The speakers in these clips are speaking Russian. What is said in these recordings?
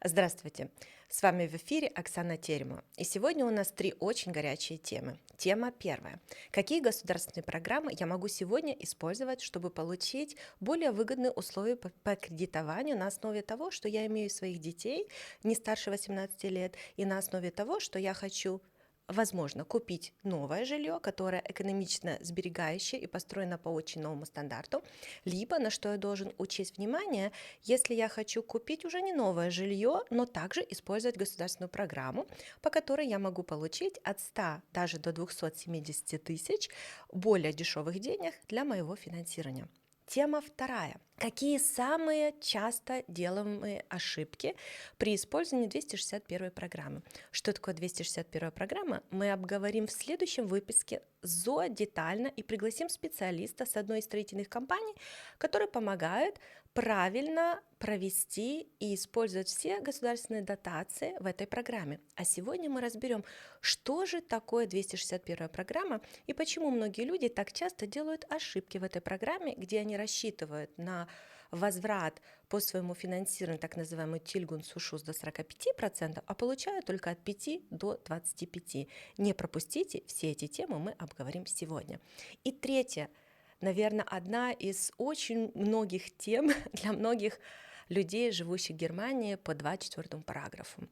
Здравствуйте! С вами в эфире Оксана Теремова. И сегодня у нас три очень горячие темы. Тема первая. Какие государственные программы я могу сегодня использовать, чтобы получить более выгодные условия по кредитованию на основе того, что я имею своих детей не старше 18 лет, и на основе того, что я хочу возможно, купить новое жилье, которое экономично сберегающее и построено по очень новому стандарту, либо, на что я должен учесть внимание, если я хочу купить уже не новое жилье, но также использовать государственную программу, по которой я могу получить от 100 даже до 270 тысяч более дешевых денег для моего финансирования. Тема вторая. Какие самые часто делаемые ошибки при использовании 261 программы? Что такое 261 программа? Мы обговорим в следующем выпуске детально и пригласим специалиста с одной из строительных компаний, который помогает правильно провести и использовать все государственные дотации в этой программе. А сегодня мы разберем, что же такое 261 программа и почему многие люди так часто делают ошибки в этой программе, где они рассчитывают на возврат по своему финансированию, так называемый тильгун сушус, до 45%, а получают только от 5 до 25%. Не пропустите, все эти темы мы обговорим сегодня. И третье, наверное, одна из очень многих тем для многих людей, живущих в Германии, по 24 параграфу.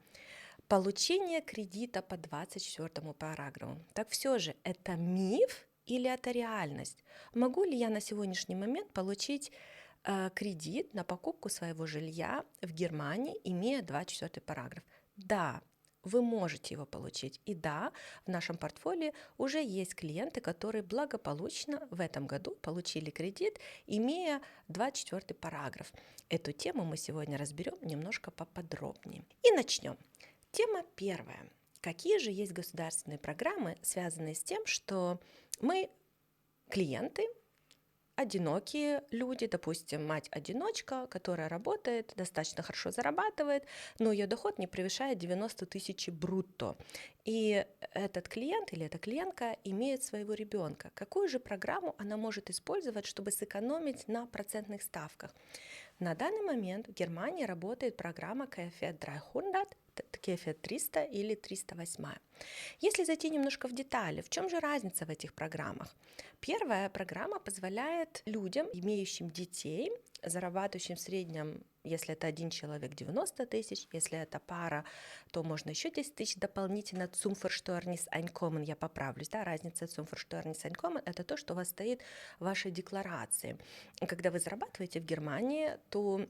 Получение кредита по 24 параграфу. Так все же, это миф или это реальность? Могу ли я на сегодняшний момент получить кредит на покупку своего жилья в Германии, имея 24 параграф? Да, вы можете его получить. И да, в нашем портфолио уже есть клиенты, которые благополучно в этом году получили кредит, имея 24 параграф. Эту тему мы сегодня разберем немножко поподробнее. И начнем. Тема первая. Какие же есть государственные программы, связанные с тем, что мы клиенты, одинокие люди, допустим, мать-одиночка, которая работает, достаточно хорошо зарабатывает, но ее доход не превышает 90 тысяч брутто. И этот клиент или эта клиентка имеет своего ребенка. Какую же программу она может использовать, чтобы сэкономить на процентных ставках? На данный момент в Германии работает программа KfW 300, KfW 300 или 308. Если зайти немножко в детали, в чем же разница в этих программах? Первая программа позволяет людям, имеющим детей, зарабатывающим в среднем, если это один человек, 90 тысяч, если это пара, то можно еще 10 тысяч дополнительно. Einkommen, я поправлюсь, да, разница Einkommen – это то, что у вас стоит в вашей декларации. Когда вы зарабатываете в Германии, то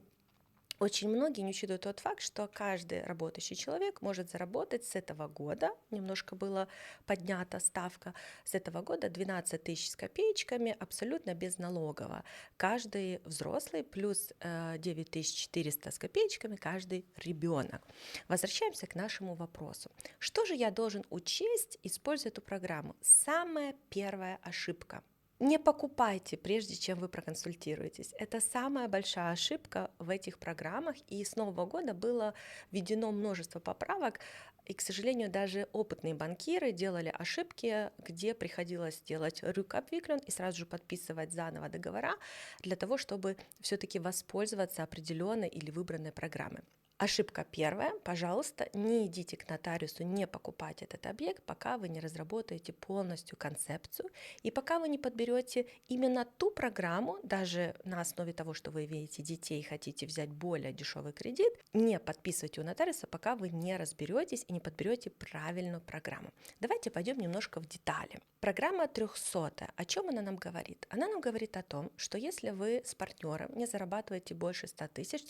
очень многие не учитывают тот факт, что каждый работающий человек может заработать с этого года, немножко была поднята ставка, с этого года 12 тысяч с копеечками абсолютно безналогово. Каждый взрослый плюс 9400 с копеечками каждый ребенок. Возвращаемся к нашему вопросу. Что же я должен учесть, используя эту программу? Самая первая ошибка. Не покупайте, прежде чем вы проконсультируетесь. Это самая большая ошибка в этих программах. И с Нового года было введено множество поправок. И, к сожалению, даже опытные банкиры делали ошибки, где приходилось делать рюкабвиклен и сразу же подписывать заново договора для того, чтобы все-таки воспользоваться определенной или выбранной программой. Ошибка первая. Пожалуйста, не идите к нотариусу, не покупайте этот объект, пока вы не разработаете полностью концепцию и пока вы не подберете именно ту программу, даже на основе того, что вы имеете детей и хотите взять более дешевый кредит, не подписывайте у нотариуса, пока вы не разберетесь и не подберете правильную программу. Давайте пойдем немножко в детали. Программа 300. О чем она нам говорит? Она нам говорит о том, что если вы с партнером не зарабатываете больше 100 тысяч,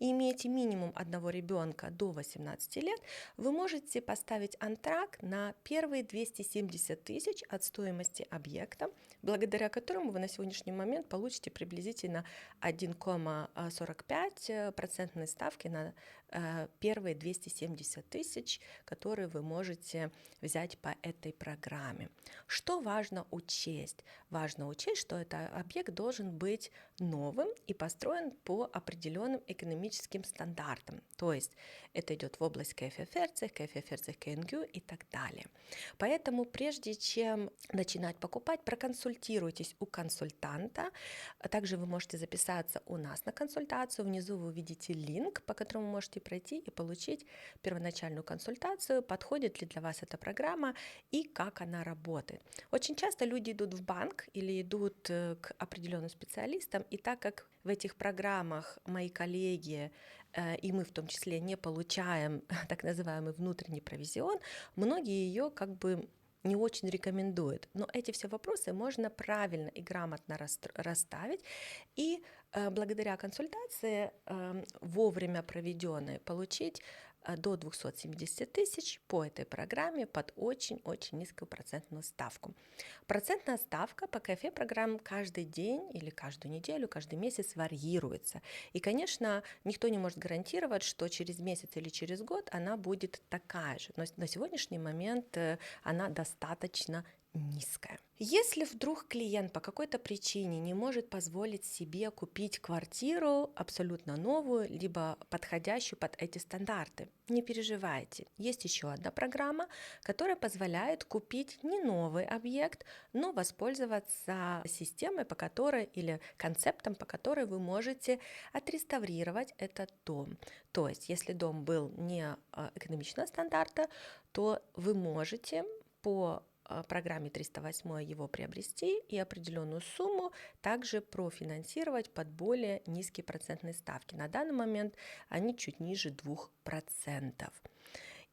и имеете минимум одного ребенка до 18 лет, вы можете поставить антракт на первые 270 тысяч от стоимости объекта, благодаря которому вы на сегодняшний момент получите приблизительно 1,45% ставки на первые 270 тысяч, которые вы можете взять по этой программе. Что важно учесть? Важно учесть, что этот объект должен быть новым и построен по определенным экономическим экономическим стандартам. То есть это идет в область КФФРЦ, КНГ и так далее. Поэтому прежде чем начинать покупать, проконсультируйтесь у консультанта. Также вы можете записаться у нас на консультацию. Внизу вы увидите линк, по которому можете пройти и получить первоначальную консультацию, подходит ли для вас эта программа и как она работает. Очень часто люди идут в банк или идут к определенным специалистам, и так как в этих программах мои коллеги и мы в том числе не получаем так называемый внутренний провизион, многие ее как бы не очень рекомендуют. Но эти все вопросы можно правильно и грамотно расставить, и благодаря консультации, вовремя проведенной, получить до 270 тысяч по этой программе под очень-очень низкую процентную ставку. Процентная ставка по КФЕ программ каждый день или каждую неделю, каждый месяц варьируется. И, конечно, никто не может гарантировать, что через месяц или через год она будет такая же. Но на сегодняшний момент она достаточно низкая. Если вдруг клиент по какой-то причине не может позволить себе купить квартиру абсолютно новую, либо подходящую под эти стандарты, не переживайте. Есть еще одна программа, которая позволяет купить не новый объект, но воспользоваться системой, по которой или концептом, по которой вы можете отреставрировать этот дом. То есть, если дом был не экономичного стандарта, то вы можете по программе 308 его приобрести и определенную сумму также профинансировать под более низкие процентные ставки. На данный момент они чуть ниже 2%.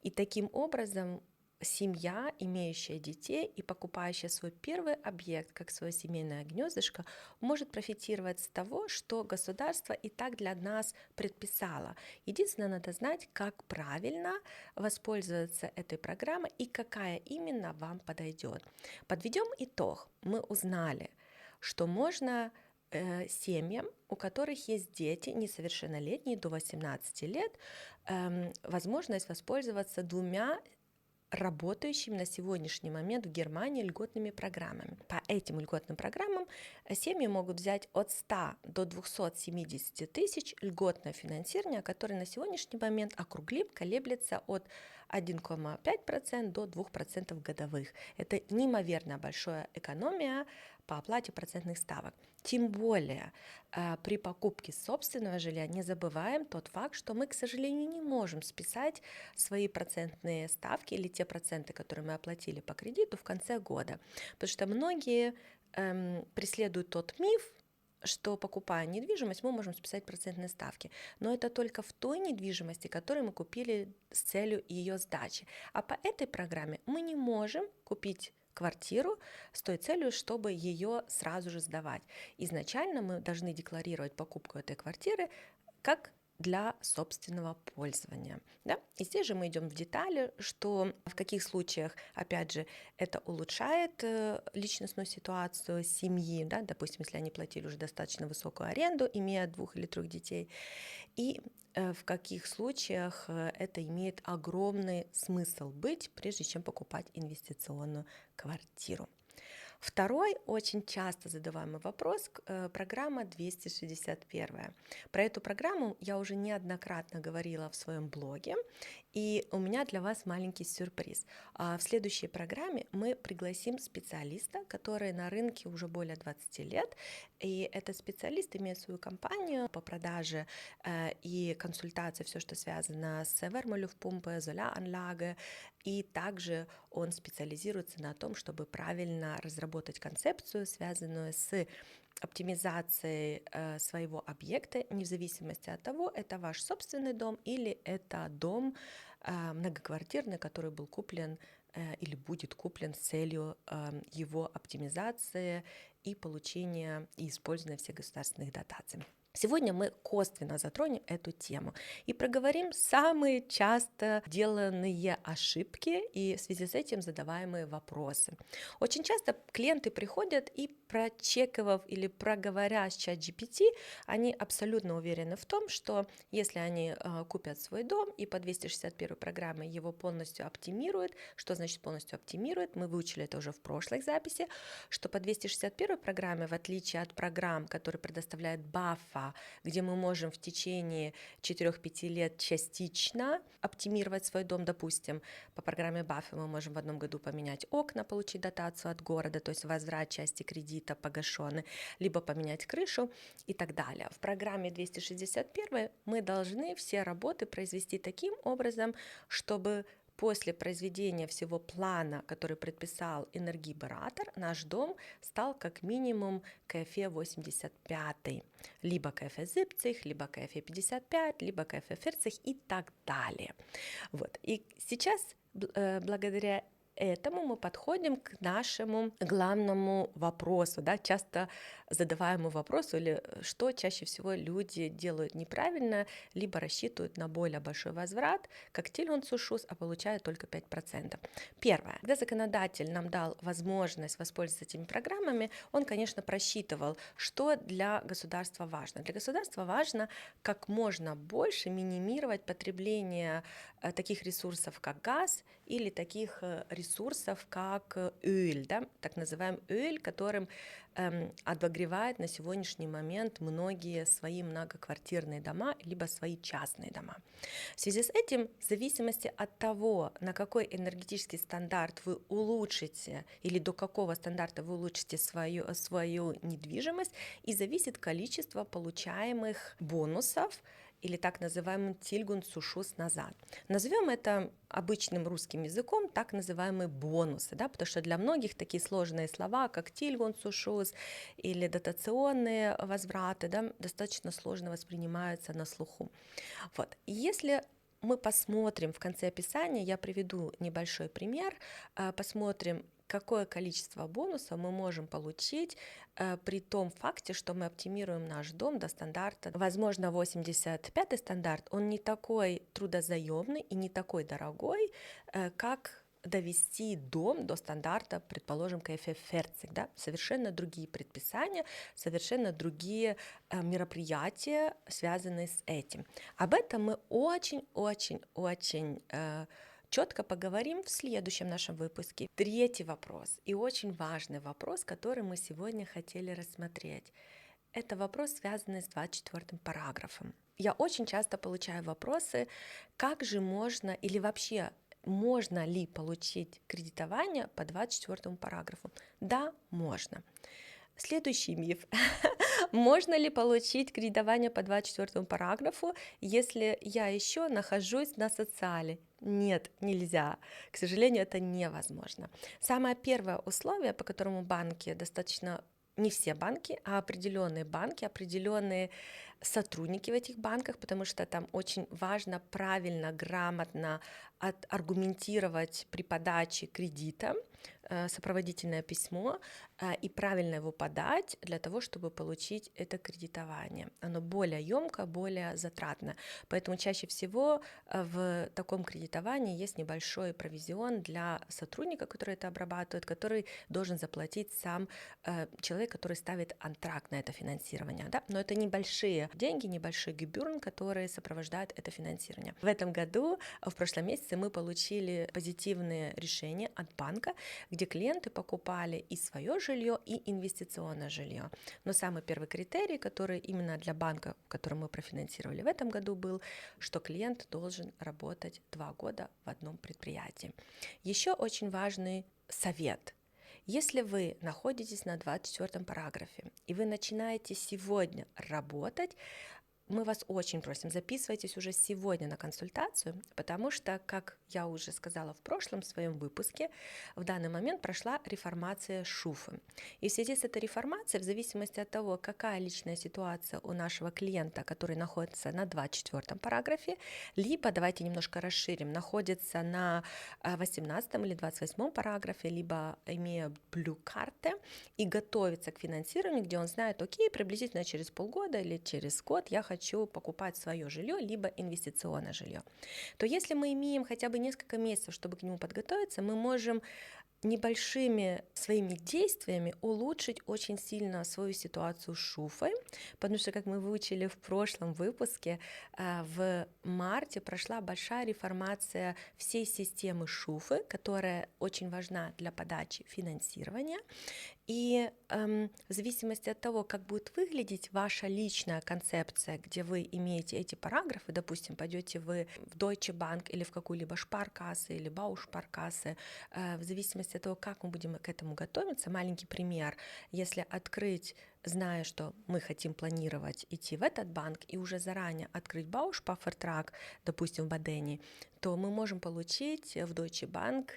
И таким образом семья, имеющая детей и покупающая свой первый объект, как свое семейное гнездышко, может профитировать с того, что государство и так для нас предписало. Единственное, надо знать, как правильно воспользоваться этой программой и какая именно вам подойдет. Подведем итог. Мы узнали, что можно семьям, у которых есть дети несовершеннолетние до 18 лет, возможность воспользоваться двумя работающими на сегодняшний момент в Германии льготными программами. По этим льготным программам семьи могут взять от 100 до 270 тысяч льготное финансирование, которое на сегодняшний момент, округлим, колеблется от 1,5% до 2% годовых. Это неимоверно большая экономия по оплате процентных ставок. Тем более при покупке собственного жилья не забываем тот факт, что мы, к сожалению, не можем списать свои процентные ставки или те проценты, которые мы оплатили по кредиту в конце года. Потому что многие преследуют тот миф, что, покупая недвижимость, мы можем списать процентные ставки. Но это только в той недвижимости, которую мы купили с целью ее сдачи. А по этой программе мы не можем купить квартиру с той целью, чтобы ее сразу же сдавать. Изначально мы должны декларировать покупку этой квартиры как для собственного пользования. Да? И здесь же мы идем в детали, что в каких случаях, опять же, это улучшает личностную ситуацию семьи, да? Допустим, если они платили уже достаточно высокую аренду, имея 2 или 3 детей, и в каких случаях это имеет огромный смысл быть, прежде чем покупать инвестиционную квартиру. Второй очень часто задаваемый вопрос – программа 261. Про эту программу я уже неоднократно говорила в своем блоге, и у меня для вас маленький сюрприз. В следующей программе мы пригласим специалиста, который на рынке уже более 20 лет, и этот специалист имеет свою компанию по продаже и консультации, все, что связано с вärmelüftpumpe, Solaranlage, и также он специализируется на том, чтобы правильно разработать концепцию, связанную с оптимизацией своего объекта, вне зависимости от того, это ваш собственный дом или это дом многоквартирный, который был куплен или будет куплен с целью его оптимизации и получения и использования всех государственных дотаций. Сегодня мы косвенно затронем эту тему и проговорим самые часто деланные ошибки и в связи с этим задаваемые вопросы. Очень часто клиенты приходят и, прочековав или проговоря с ChatGPT, они абсолютно уверены в том, что если они купят свой дом и по 261 программе его полностью оптимируют, что значит полностью оптимирует, мы выучили это уже в прошлой записи, что по 261 программе, в отличие от программ, которые предоставляют BAFA БАФа, где мы можем в течение 4-5 лет частично оптимировать свой дом. Допустим, по программе БАФа мы можем в одном году поменять окна, получить дотацию от города, то есть возврат части кредита погашенный, либо поменять крышу и так далее. В программе 261 мы должны все работы произвести таким образом, чтобы после произведения всего плана, который предписал энергибаратор, наш дом стал как минимум КФЕ 85, либо КФЕ Зипцих, либо КФЕ 55, либо КФЕ Ферцих и так далее. Вот. И сейчас благодаря этому мы подходим к нашему главному вопросу, да, часто задаваемому вопросу, или что чаще всего люди делают неправильно, либо рассчитывают на более большой возврат, как Тильгун-Сушус, а получают только 5%. Первое. Когда законодатель нам дал возможность воспользоваться этими программами, он, конечно, просчитывал, что для государства важно. Для государства важно как можно больше минимировать потребление таких ресурсов, как газ, или таких ресурсов, как уголь, да, так называемый уголь, которым обогревает на сегодняшний момент многие свои многоквартирные дома, либо свои частные дома. В связи с этим, в зависимости от того, на какой энергетический стандарт вы улучшите, или до какого стандарта вы улучшите свою недвижимость, и зависит количество получаемых бонусов, или так называемый Тильгун-Сушус назад. Назовем это обычным русским языком так называемые бонусы, да, потому что для многих такие сложные слова, как Тильгун-Сушус или дотационные возвраты, да, достаточно сложно воспринимаются на слуху. Вот. Если мы посмотрим в конце описания, я приведу небольшой пример, посмотрим, какое количество бонусов мы можем получить при том факте, что мы оптимируем наш дом до стандарта. Возможно, 85-й стандарт, он не такой трудозаемный и не такой дорогой, как довести дом до стандарта, предположим, КФЕ Ферцих, да? Совершенно другие предписания, совершенно другие мероприятия, связанные с этим. Об этом мы очень-очень-очень четко поговорим в следующем нашем выпуске. Третий вопрос и очень важный вопрос, который мы сегодня хотели рассмотреть. Это вопрос, связанный с 24 параграфом. Я очень часто получаю вопросы, как же можно или вообще можно ли получить кредитование по 24 параграфу? Да, можно. Следующий миф. Можно ли получить кредитование по 24 параграфу, если я еще нахожусь на социале? Нет, нельзя. К сожалению, это невозможно. Самое первое условие, по которому банки достаточно, не все банки, а определенные банки, определенные сотрудники в этих банках, потому что там очень важно правильно, грамотно аргументировать при подаче кредита сопроводительное письмо и правильно его подать для того, чтобы получить это кредитование. Оно более емкое, более затратно. Поэтому чаще всего в таком кредитовании есть небольшой провизион для сотрудника, который это обрабатывает, который должен заплатить сам человек, который ставит антракт на это финансирование. Да? Но это небольшие деньги, небольшой гебюрн, которые сопровождают это финансирование. В этом году, в прошлом месяце, мы получили позитивные решения от банка, где клиенты покупали и свое жилье, и инвестиционное жилье. Но самый первый критерий, который именно для банка, который мы профинансировали в этом году, был, что клиент должен работать 2 года в одном предприятии. Еще очень важный совет. Если вы находитесь на 24 параграфе, и вы начинаете сегодня работать, мы вас очень просим, записывайтесь уже сегодня на консультацию, потому что, как я уже сказала в прошлом своем выпуске, в данный момент прошла реформация ШУФы. И в связи с этой реформацией, в зависимости от того, какая личная ситуация у нашего клиента, который находится на 24 параграфе, либо, давайте немножко расширим, находится на 18 или 28 параграфе, либо имея блю-карты и готовится к финансированию, где он знает, окей, приблизительно через полгода или через год я хочу покупать свое жилье, либо инвестиционное жилье, то если мы имеем хотя бы несколько месяцев, чтобы к нему подготовиться, мы можем небольшими своими действиями улучшить очень сильно свою ситуацию с шуфой, потому что, как мы выучили в прошлом выпуске, в марте прошла большая реформация всей системы шуфы, которая очень важна для подачи финансирования. И в зависимости от того, как будет выглядеть ваша личная концепция, где вы имеете эти параграфы, допустим, пойдете вы в Deutsche Bank или в какую-либо шпаркассе или Баушпаркассе, в зависимости от того, как мы будем к этому готовиться, маленький пример, если открыть, зная, что мы хотим планировать идти в этот банк и уже заранее открыть Баушпафертрак, допустим, в Бадене, то мы можем получить в Deutsche Bank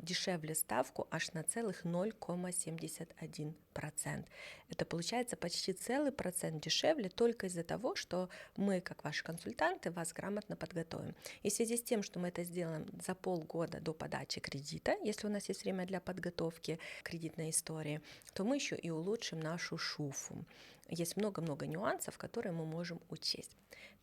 дешевле ставку аж на целых 0,71%. Это получается почти целый процент дешевле только из-за того, что мы, как ваши консультанты, вас грамотно подготовим. И в связи с тем, что мы это сделаем за полгода до подачи кредита, если у нас есть время для подготовки кредитной истории, то мы еще и улучшим нашу шуфу. Есть много-много нюансов, которые мы можем учесть.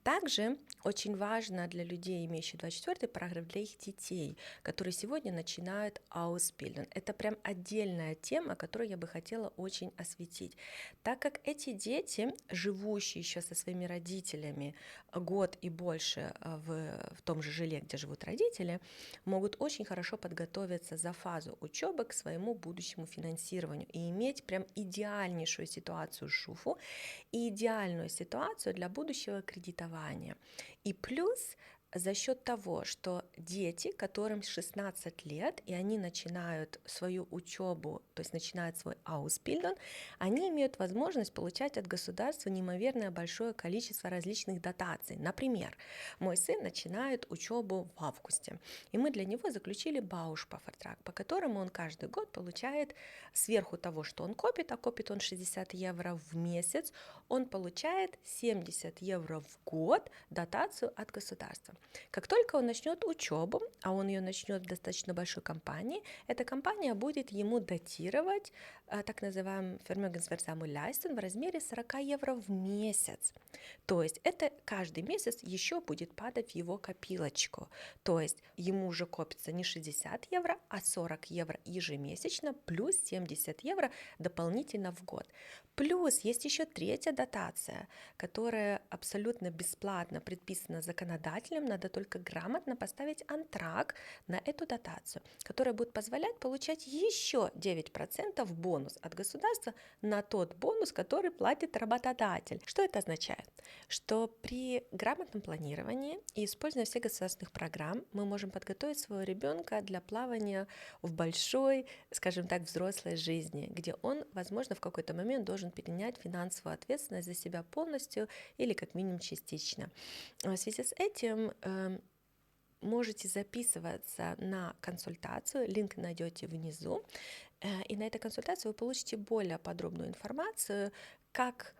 Также очень важно для людей, имеющих 24-й параграф, для их детей, которые сегодня начинают Ausbildung. Это прям отдельная тема, которую я бы хотела очень осветить. Так как эти дети, живущие еще со своими родителями год и больше в том же жилье, где живут родители, могут очень хорошо подготовиться за фазу учебы к своему будущему финансированию и иметь прям идеальнейшую ситуацию шуфу и идеальную ситуацию для будущего кредитования. И плюс за счет того, что дети, которым 16 лет, и они начинают свою учебу, то есть начинают свой Ausbildung, они имеют возможность получать от государства неимоверное большое количество различных дотаций. Например, мой сын начинает учебу в августе, и мы для него заключили Баушпафертрак, по которому он каждый год получает сверху того, что он копит, а копит он 60 евро в месяц, он получает 70 евро в год дотацию от государства. Как только он начнет учебу, а он ее начнет в достаточно большой компании, эта компания будет ему датировать так называемый Vermögenswirksame Leistung в размере 40 евро в месяц. То есть это каждый месяц еще будет падать в его копилочку. То есть ему уже копится не 60 евро, а 40 евро ежемесячно плюс 70 евро дополнительно в год. Плюс есть еще третья дотация, которая абсолютно бесплатно предписана законодателем, надо только грамотно поставить антрак на эту дотацию, которая будет позволять получать еще 9% бонус от государства на тот бонус, который платит работодатель. Что это означает? Что при грамотном планировании и использовании всех государственных программ мы можем подготовить своего ребенка для плавания в большой, скажем так, взрослой жизни, где он, возможно, в какой-то момент должен перенять финансовую ответственность за себя полностью или как минимум частично. В связи с этим можете записываться на консультацию, линк найдете внизу, и на этой консультации вы получите более подробную информацию, как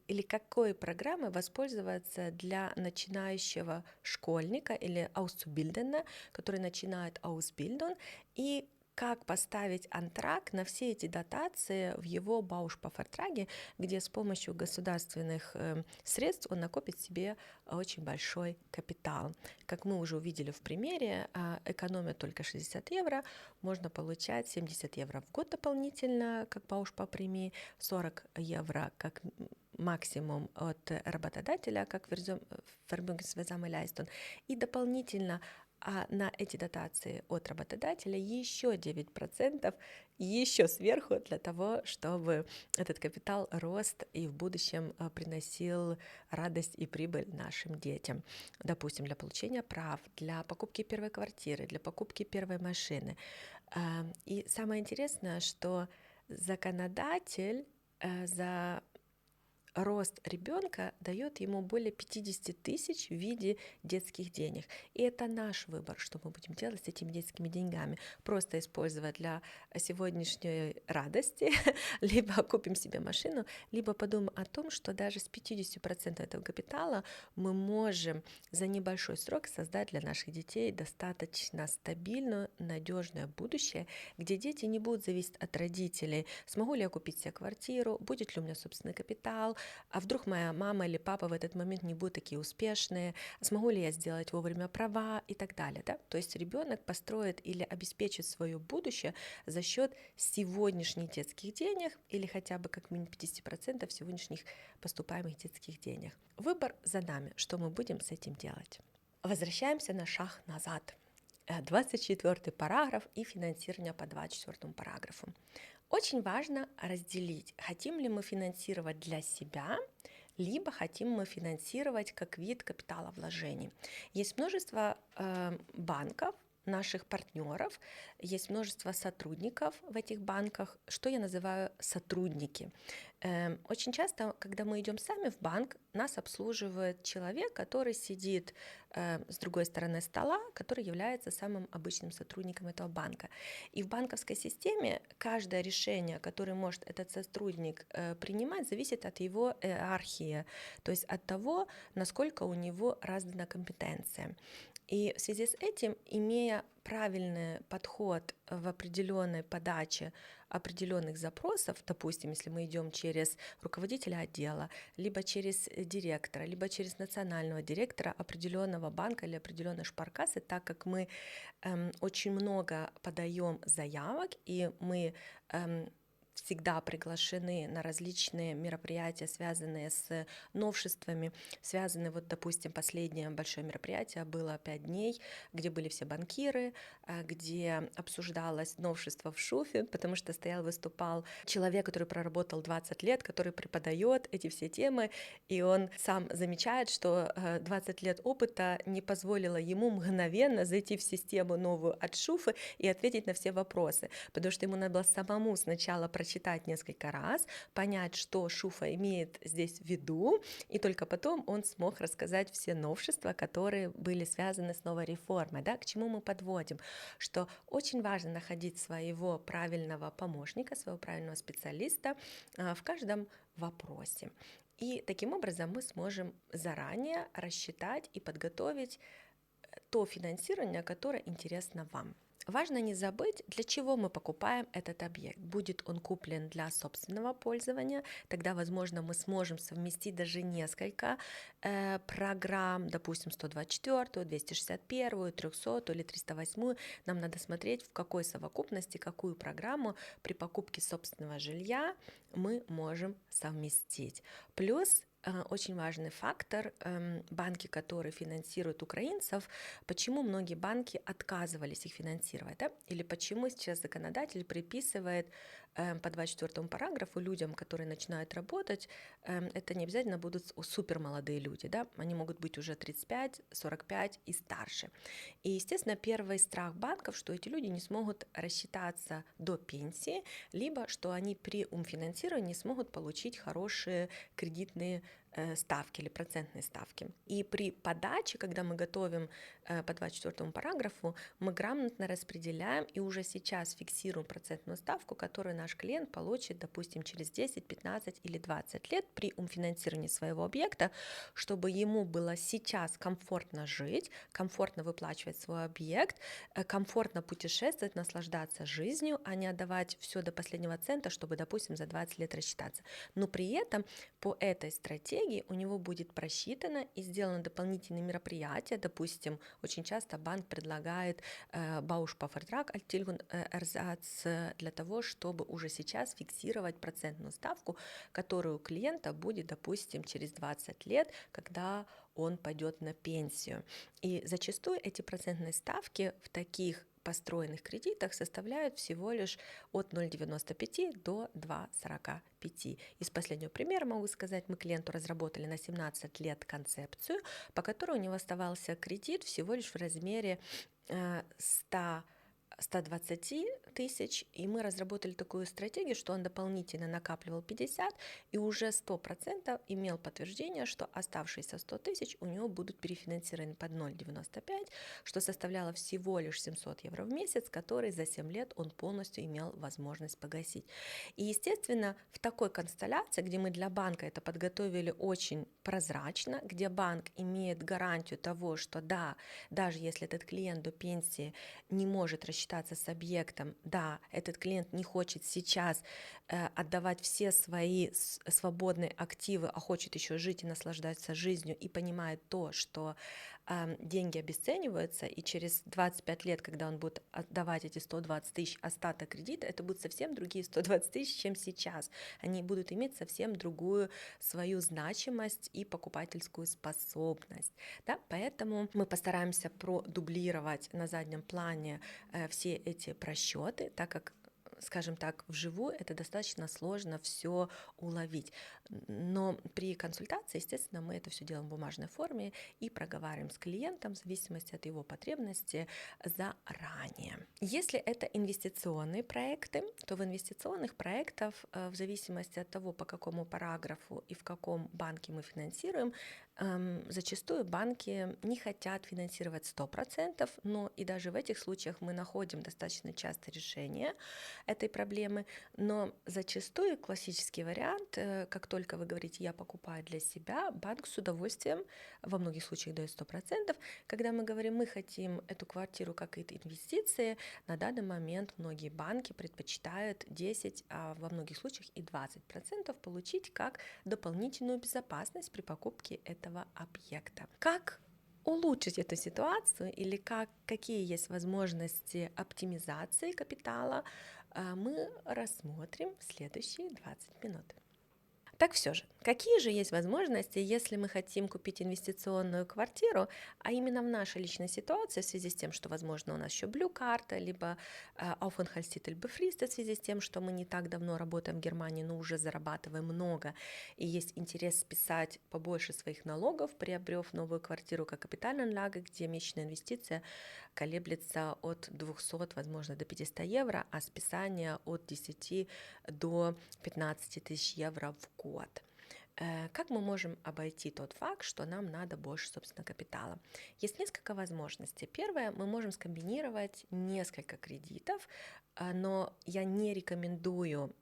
или какой программой воспользоваться для начинающего школьника или Auszubildende, который начинает Ausbildung, и как поставить антрак на все эти дотации в его Баушпафертраге, где с помощью государственных средств он накопит себе очень большой капитал. Как мы уже увидели в примере, экономя только 60 евро, можно получать 70 евро в год дополнительно, как Баушпапремии, 40 евро как максимум от работодателя, как Vermögenswirksame Leistung, и дополнительно на эти дотации от работодателя еще 9% еще сверху для того, чтобы этот капитал рос и в будущем приносил радость и прибыль нашим детям. Допустим, для получения прав, для покупки первой квартиры, для покупки первой машины. И самое интересное, что законодатель за рост ребенка дает ему более 50 тысяч в виде детских денег. И это наш выбор, что мы будем делать с этими детскими деньгами. Просто использовать для сегодняшней радости, либо купим себе машину, либо подумаем о том, что даже с 50% этого капитала мы можем за небольшой срок создать для наших детей достаточно стабильное, надежное будущее, где дети не будут зависеть от родителей. Смогу ли я купить себе квартиру, будет ли у меня собственный капитал, а вдруг моя мама или папа в этот момент не будут такие успешные, смогу ли я сделать вовремя права и так далее, да? То есть ребенок построит или обеспечит свое будущее за счет сегодняшних детских денег или хотя бы как минимум 50% сегодняшних поступаемых детских денег. Выбор за нами, что мы будем с этим делать. Возвращаемся на шаг назад. 24 параграф и финансирование по 24 параграфу. Очень важно разделить, хотим ли мы финансировать для себя, либо хотим мы финансировать как вид капиталовложений. Есть множество банков, наших партнеров, есть множество сотрудников в этих банках, что я называю сотрудники. Очень часто, когда мы идем сами в банк, нас обслуживает человек, который сидит с другой стороны стола, который является самым обычным сотрудником этого банка. И в банковской системе каждое решение, которое может этот сотрудник принимать, зависит от его иерархии, то есть от того, насколько у него развита компетенция. И в связи с этим, имея правильный подход в определенной подаче определенных запросов, допустим, если мы идем через руководителя отдела, либо через директора, либо через национального директора определенного банка или определенной шпаркассы, так как мы очень много подаем заявок, и мы всегда приглашены на различные мероприятия, связанные с новшествами, связанные, вот, допустим, последнее большое мероприятие было 5 дней, где были все банкиры, где обсуждалось новшество в ШУФе, потому что выступал человек, который проработал 20 лет, который преподает эти все темы, и он сам замечает, что 20 лет опыта не позволило ему мгновенно зайти в систему новую от ШУФы и ответить на все вопросы, потому что ему надо было самому сначала прочитать несколько раз, понять, что ШУФа имеет здесь в виду, и только потом он смог рассказать все новшества, которые были связаны с новой реформой. Да? К чему мы подводим? Что очень важно находить своего правильного помощника, своего правильного специалиста в каждом вопросе. И таким образом мы сможем заранее рассчитать и подготовить то финансирование, которое интересно вам. Важно не забыть, для чего мы покупаем этот объект. Будет он куплен для собственного пользования, тогда, возможно, мы сможем совместить даже несколько программ, допустим, 124, 261, 300 или 308. Нам надо смотреть, в какой совокупности, какую программу при покупке собственного жилья мы можем совместить. Плюс очень важный фактор, банки, которые финансируют украинцев, почему многие банки отказывались их финансировать, да? Или почему сейчас законодатель приписывает по 24 параграфу людям, которые начинают работать, это не обязательно будут супер молодые люди, да? Они могут быть уже 35, 45 и старше. И, естественно, первый страх банков, что эти люди не смогут рассчитаться до пенсии, либо что они при умфинансировании не смогут получить хорошие кредитные ставки или процентные ставки. И при подаче, когда мы готовим по 24 параграфу, мы грамотно распределяем и уже сейчас фиксируем процентную ставку, которую наш клиент получит, допустим, через 10, 15 или 20 лет при умфинансировании своего объекта, чтобы ему было сейчас комфортно жить, комфортно выплачивать свой объект, комфортно путешествовать, наслаждаться жизнью, а не отдавать все до последнего цента, чтобы, допустим, за 20 лет рассчитаться. Но при этом по этой стратегии у него будет просчитано и сделано дополнительные мероприятия. Допустим, очень часто банк предлагает Бауш-Пафертрак Альтильгун Эрзац для того, чтобы уже сейчас фиксировать процентную ставку, которую у клиента будет, допустим, через 20 лет, когда он пойдет на пенсию. И зачастую эти процентные ставки в таких построенных кредитах составляют всего лишь от 0,95 до 2,45. Из последнего примера могу сказать, мы клиенту разработали на 17 лет концепцию, по которой у него оставался кредит всего лишь в размере 120 тысяч, и мы разработали такую стратегию, что он дополнительно накапливал 50 и уже 100% имел подтверждение, что оставшиеся 100 тысяч у него будут перефинансированы под 0,95, что составляло всего лишь 700 евро в месяц, который за 7 лет он полностью имел возможность погасить. И, естественно, в такой констелляции, где мы для банка это подготовили очень прозрачно, где банк имеет гарантию того, что да, даже если этот клиент до пенсии не может рассчитать рассчитаться с объектом. Да, этот клиент не хочет сейчас отдавать все свои свободные активы, а хочет еще жить и наслаждаться жизнью, и понимает то, что деньги обесцениваются, и через 25 лет, когда он будет отдавать эти 120 тысяч остаток кредита, это будут совсем другие 120 тысяч, чем сейчас. Они будут иметь совсем другую свою значимость и покупательскую способность. Да? Поэтому мы постараемся продублировать на заднем плане все эти просчеты, так как, скажем так, вживую это достаточно сложно все уловить. Но при консультации, естественно, мы это все делаем в бумажной форме и проговариваем с клиентом в зависимости от его потребности заранее. Если это инвестиционные проекты, то в инвестиционных проектах, в зависимости от того, по какому параграфу и в каком банке мы финансируем, зачастую банки не хотят финансировать 100%, но и даже в этих случаях мы находим достаточно часто решение этой проблемы, но зачастую классический вариант, как только вы говорите «я покупаю для себя», банк с удовольствием во многих случаях дает 100%. Когда мы говорим «мы хотим эту квартиру как инвестиции», на данный момент многие банки предпочитают 10, а во многих случаях и 20% получить как дополнительную безопасность при покупке этого объекта. Как улучшить эту ситуацию или какие есть возможности оптимизации капитала, мы рассмотрим в следующие 20 минут. Так все же, какие же есть возможности, если мы хотим купить инвестиционную квартиру, а именно в нашей личной ситуации, в связи с тем, что, возможно, у нас еще блю-карта, либо Aufenthaltstitel befristet, в связи с тем, что мы не так давно работаем в Германии, но уже зарабатываем много, и есть интерес списать побольше своих налогов, приобрев новую квартиру как капитальная, где месячная инвестиция колеблется от 200, возможно, до 500 евро, а списание от 10 до 15 тысяч евро в год. Как мы можем обойти тот факт, что нам надо больше собственного капитала? Есть несколько возможностей. Первое, мы можем скомбинировать несколько кредитов, но я не рекомендую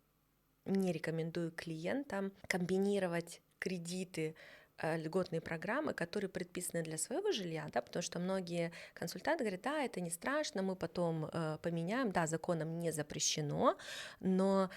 клиентам комбинировать кредиты, льготные программы, которые предписаны для своего жилья, да, потому что многие консультанты говорят, да, это не страшно, мы потом поменяем, да, законом не запрещено, но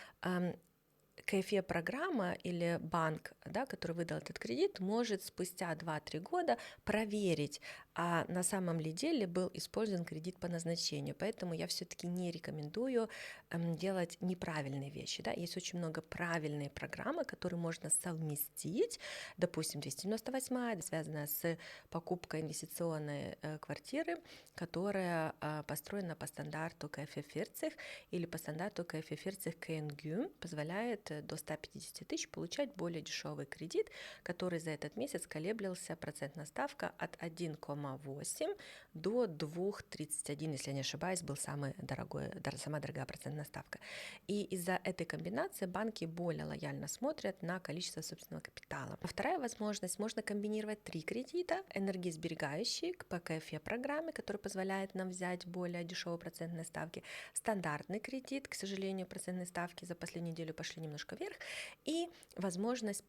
КФЕ-программа или банк, да, который выдал этот кредит, может спустя 2-3 года проверить, а на самом ли деле был использован кредит по назначению. Поэтому я все-таки не рекомендую делать неправильные вещи. Да. Есть очень много правильной программы, которые можно совместить. Допустим, 298, связанная с покупкой инвестиционной квартиры, которая построена по стандарту КФЕ-40 или по стандарту КФЕ-40 КНГЮ, позволяет до 150 тысяч получать более дешевый кредит, который за этот месяц колеблился, процентная ставка от 1,8 до 2,31, если я не ошибаюсь, был самая дорогая процентная ставка. И из-за этой комбинации банки более лояльно смотрят на количество собственного капитала. Вторая возможность, можно комбинировать 3 кредита, энергосберегающие по КФЕ-программе, который позволяет нам взять более дешевые процентные ставки, стандартный кредит, к сожалению, процентные ставки за последнюю неделю пошли немножко вверх, и возможность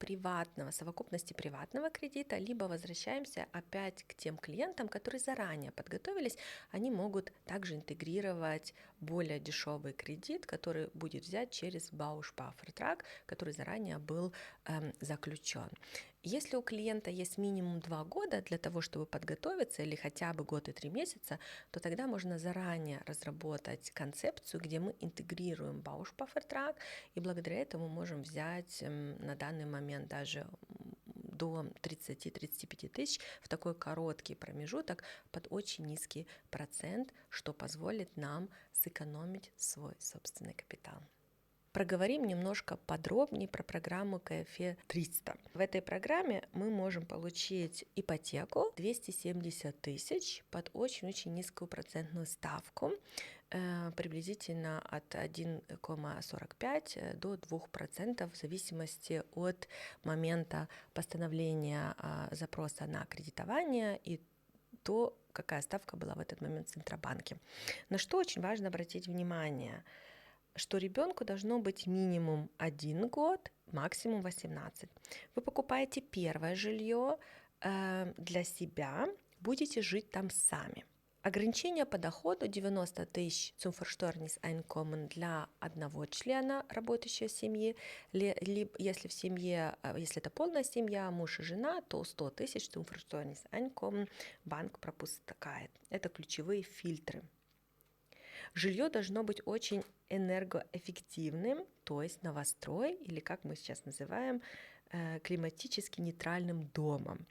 совокупности приватного кредита, либо возвращаемся опять к тем клиентам, которые заранее подготовились, они могут также интегрировать более дешевый кредит, который будет взять через Bausparvertrag, который заранее был заключен. Если у клиента есть минимум 2 года для того, чтобы подготовиться, или хотя бы год и 3 месяца, то тогда можно заранее разработать концепцию, где мы интегрируем Bausparvertrag, и благодаря этому можем взять на данный момент даже до 30-35 тысяч в такой короткий промежуток под очень низкий процент, что позволит нам сэкономить свой собственный капитал. Проговорим немножко подробнее про программу КФЕ 300. В этой программе мы можем получить ипотеку 270 тысяч под очень-очень низкую процентную ставку, приблизительно от 1,45 до 2% в зависимости от момента постановления запроса на кредитование и то, какая ставка была в этот момент в Центробанке. На что очень важно обратить внимание, что ребенку должно быть минимум 1 год, максимум 18. Вы покупаете первое жилье для себя, будете жить там сами. Ограничение по доходу 90 тысяч zum Einkommen для одного члена работающей семьи, либо если в семье, если это полная семья, муж и жена, то 100 тысяч zum Einkommen банк пропускает. Это ключевые фильтры. Жилье должно быть очень энергоэффективным, то есть новострой, или как мы сейчас называем, климатически нейтральным домом.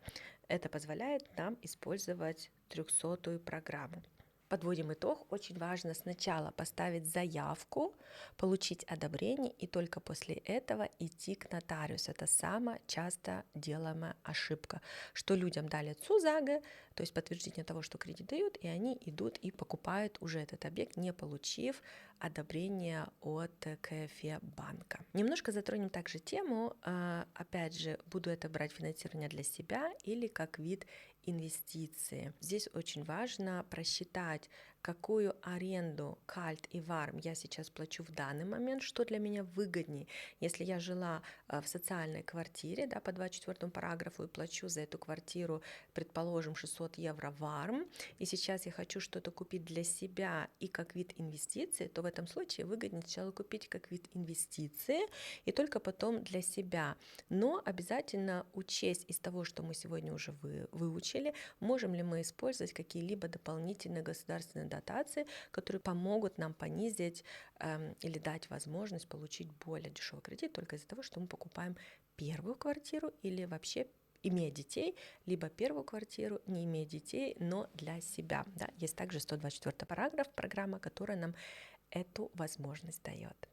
Это позволяет нам использовать 300-ю программу. Подводим итог. Очень важно сначала поставить заявку, получить одобрение и только после этого идти к нотариусу. Это самая часто делаемая ошибка, что людям дали Zusage, то есть подтверждение того, что кредит дают, и они идут и покупают уже этот объект, не получив одобрение от КФЕ банка. Немножко затронем также тему, опять же, буду это брать финансирование для себя или как вид инвестиции. Здесь очень важно просчитать, какую аренду кальт и варм я сейчас плачу в данный момент, что для меня выгоднее. Если я жила в социальной квартире, да, по 24 параграфу и плачу за эту квартиру, предположим, 600 евро варм, и сейчас я хочу что-то купить для себя и как вид инвестиции, то в этом случае выгоднее сначала купить как вид инвестиции и только потом для себя. Но обязательно учесть из того, что мы сегодня уже выучили, можем ли мы использовать какие-либо дополнительные государственные дотации, которые помогут нам понизить или дать возможность получить более дешевый кредит только из-за того, что мы покупаем первую квартиру или вообще имея детей, либо первую квартиру, не имея детей, но для себя. Да? Есть также 124 параграф программа, которая нам эту возможность дает.